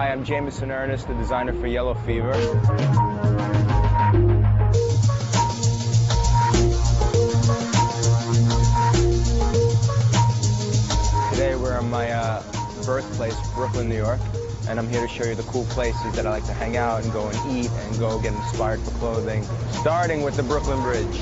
Hi, I'm Jamison Ernest, the designer for Yellow Fever. Today we're in my birthplace, Brooklyn, New York, and I'm here to show you the cool places that I like to hang out and go and eat and go get inspired for clothing, starting with the Brooklyn Bridge.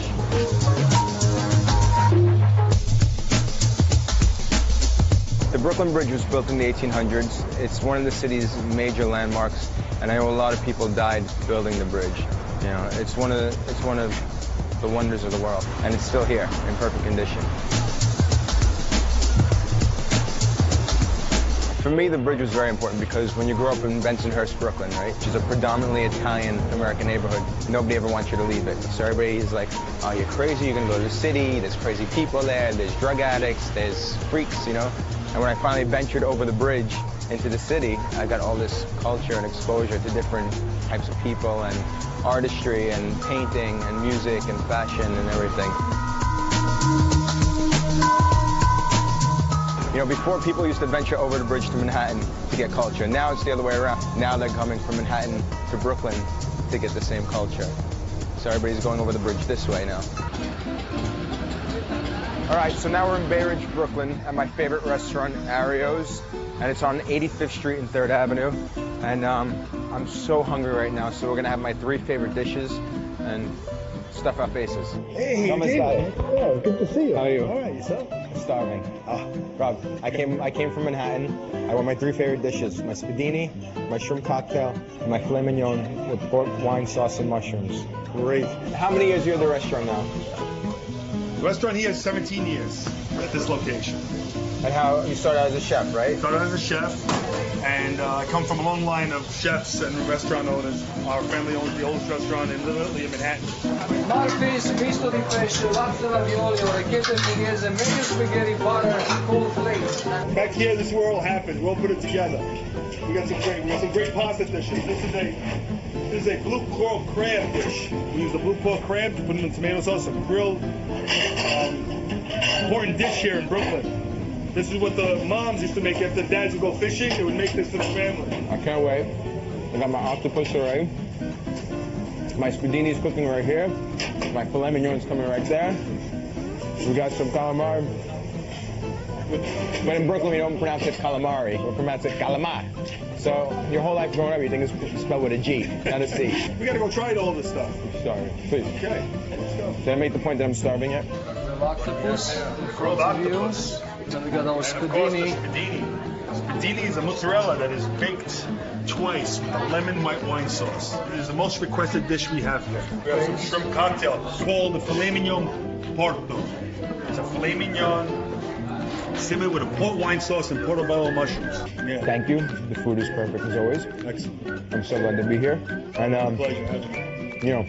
The Brooklyn Bridge was built in the 1800s. It's one of the city's major landmarks, and I know a lot of people died building the bridge. You know, it's one of the wonders of the world, and it's still here in perfect condition. For me, the bridge was very important because when you grow up in Bensonhurst, Brooklyn, right, which is a predominantly Italian-American neighborhood, nobody ever wants you to leave it. So everybody is like, oh, you're crazy, you're gonna go to the city, there's crazy people there, there's drug addicts, there's freaks, you know? And when I finally ventured over the bridge into the city, I got all this culture and exposure to different types of people and artistry and painting and music and fashion and everything. You know, before people used to venture over the bridge to Manhattan to get culture. Now it's the other way around. Now they're coming from Manhattan to Brooklyn to get the same culture. So everybody's going over the bridge this way now. All right, so now we're in Bay Ridge, Brooklyn, at my favorite restaurant, Ario's, and it's on 85th Street and 3rd Avenue. And I'm so hungry right now, so we're gonna have my 3 favorite dishes and stuff our faces. Hey, oh, good to see you. How are you? All right, yourself? Starving. Rob, I came from Manhattan. I want my 3 favorite dishes: my spadini, my shrimp cocktail, and my filet mignon with pork, wine sauce, and mushrooms. Great. How many years are you at the restaurant now? The restaurant here is 17 years at this location. And how you started out as a chef, right? Started as a chef, and I come from a long line of chefs and restaurant owners. Our family owns the oldest restaurant in Manhattan. Marfi's, misto di pesce, latte ravioli, orecchiette pugliese, meglio spaghetti, butter, cold plates. Back here, this is where it all happens. We'll put it together. We got some great pasta dishes. This is a blue coral crab dish. We use the blue coral crab to put in the tomato sauce, a grilled, important dish here in Brooklyn. This is what the moms used to make after dads would go fishing. They would make this for the family. I can't wait. I got my octopus already. My spadini's cooking right here. My filet mignon's coming right there. We got some calamari. But in Brooklyn, we don't pronounce it calamari. We pronounce it calamar. So your whole life growing up, you think it's spelled with a G, not a C. We gotta go try all this stuff. Sorry, please. Okay, let's go. Did I make the point that I'm starving yet? Octopus, Grilled octopus. Then we got our And of course, the spadini. spadini. Spadini is a mozzarella that is baked twice with a lemon white wine sauce. It is the most requested dish we have here. We have some shrimp cocktail called the filet mignon porto. It's a filet mignon simmered with a port wine sauce and portobello mushrooms. Yeah. Thank you. The food is perfect as always. Excellent. I'm so glad to be here. And Pleasure having you. you know,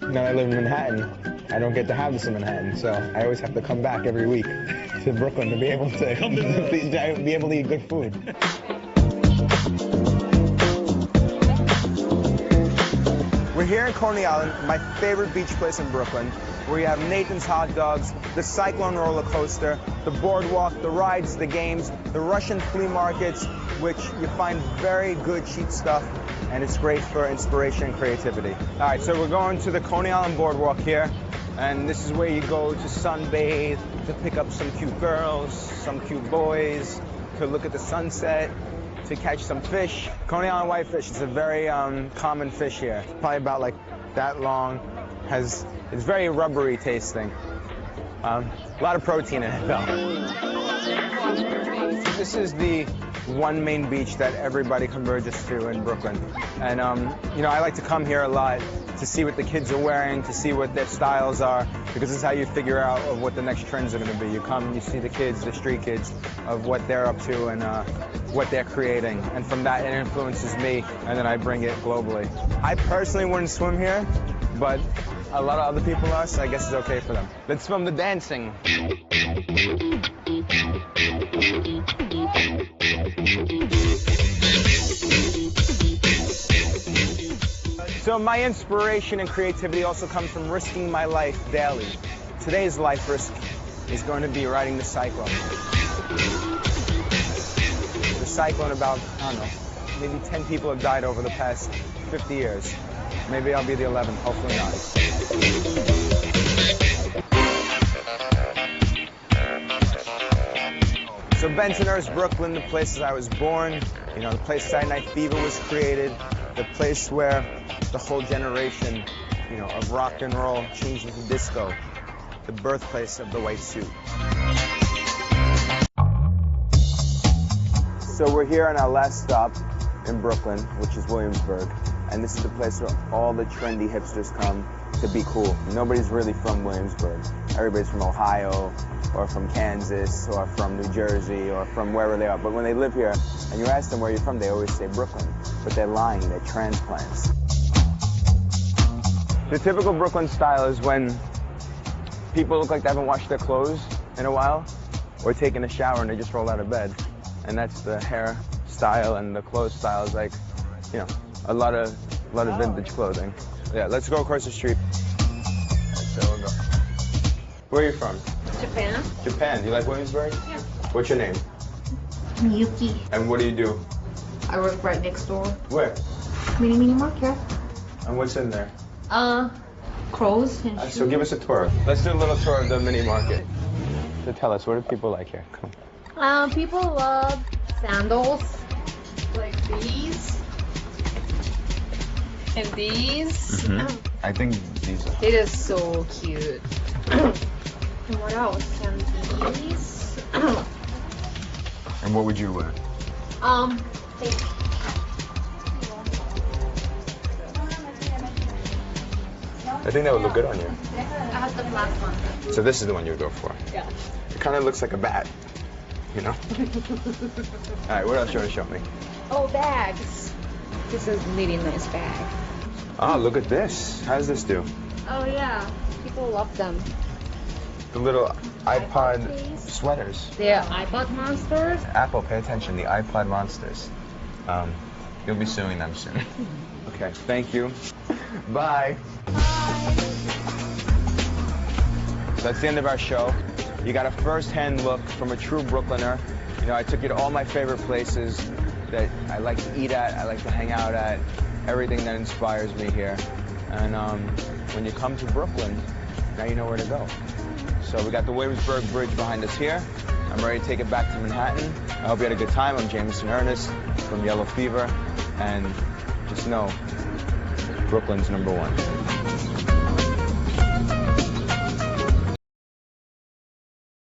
now I live in Manhattan, I don't get to have this in Manhattan, so I always have to come back every week to Brooklyn to be able to be able to eat good food. We're here in Coney Island, my favorite beach place in Brooklyn, where you have Nathan's Hot Dogs, the Cyclone roller coaster, the boardwalk, the rides, the games, the Russian flea markets, which you find very good cheap stuff, and it's great for inspiration and creativity. All right, so we're going to the Coney Island boardwalk here, and this is where you go to sunbathe, to pick up some cute girls, some cute boys, to look at the sunset, to catch some fish. Coney Island whitefish is a very common fish here. Probably about like that long. It's very rubbery tasting. A lot of protein in it though. This is the one main beach that everybody converges to in Brooklyn. And you know, I like to come here a lot to see what the kids are wearing, to see what their styles are, because it's how you figure out of what the next trends are gonna be. You come, you see the kids, the street kids, of what they're up to and what they're creating. And from that, it influences me, and then I bring it globally. I personally wouldn't swim here, but a lot of other people are, so I guess it's okay for them. Let's film the dancing. So my inspiration and creativity also comes from risking my life daily. Today's life risk is going to be riding the Cyclone. The Cyclone about, I don't know, maybe 10 people have died over the past 50 years. Maybe I'll be the 11th, hopefully not. So Bensonhurst, Brooklyn, the places I was born, you know, the place Saturday Night Fever was created, the place where the whole generation, you know, of rock and roll changed into disco, the birthplace of the white suit. So we're here on our last stop in Brooklyn, which is Williamsburg, and this is the place where all the trendy hipsters come to be cool. Nobody's really from Williamsburg. Everybody's from Ohio, or from Kansas, or from New Jersey, or from wherever they are. But when they live here, and you ask them where you're from, they always say Brooklyn. But they're lying, they're transplants. The typical Brooklyn style is when people look like they haven't washed their clothes in a while, or taken a shower and they just roll out of bed. And that's the hair style, and the clothes style is like, you know, a lot of vintage clothing. Yeah, let's go across the street. There we go. Where are you from? Japan. Japan. You like Williamsburg? Yeah. What's your name? Miyuki. And what do you do? I work right next door. Where? Mini market. And what's in there? Clothes and shoes. So give us a tour. Let's do a little tour of the mini market. So tell us, what do people like here? Come on. People love sandals, like these, and these. I think these are. It is so cute. And what else? And these. And what would you wear? I think that would look good on you. I have the black one. So this is the one you would go for? Yeah. It kind of looks like a bat, you know? All right, what else you want to show me? Oh, bags. This is really nice bag. Oh, look at this. How does this do? Oh yeah, people love them. The little iPod case. sweaters. They're iPod monsters. Apple, pay attention, the iPod monsters. You'll be suing them soon. Okay, thank you. Bye. So that's the end of our show. You got a first-hand look from a true Brooklyner. You know, I took you to all my favorite places that I like to eat at, I like to hang out at, everything that inspires me here. And when you come to Brooklyn, now you know where to go. So we got the Williamsburg Bridge behind us here. I'm ready to take it back to Manhattan. I hope you had a good time. I'm Jamison Ernest from Yellow Fever. And just know, Brooklyn's #1.